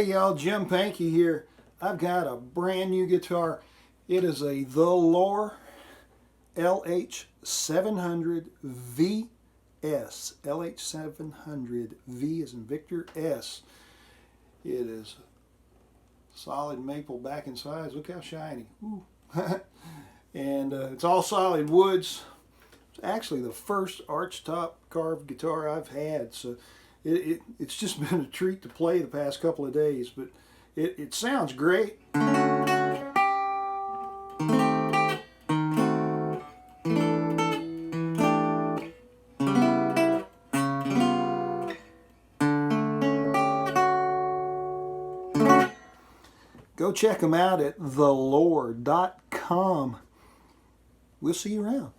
Hey y'all, Jim Pankey here. I've got a brand new guitar. It is a the Loar LH-700-VS. LH-700-V as in Victor S. It is solid maple back and sides. Look how shiny. And it's all solid woods. It's actually the first archtop carved guitar I've had, so it's just been a treat to play the past couple of days, but it sounds great. Go check them out at theloar.com. We'll see you around.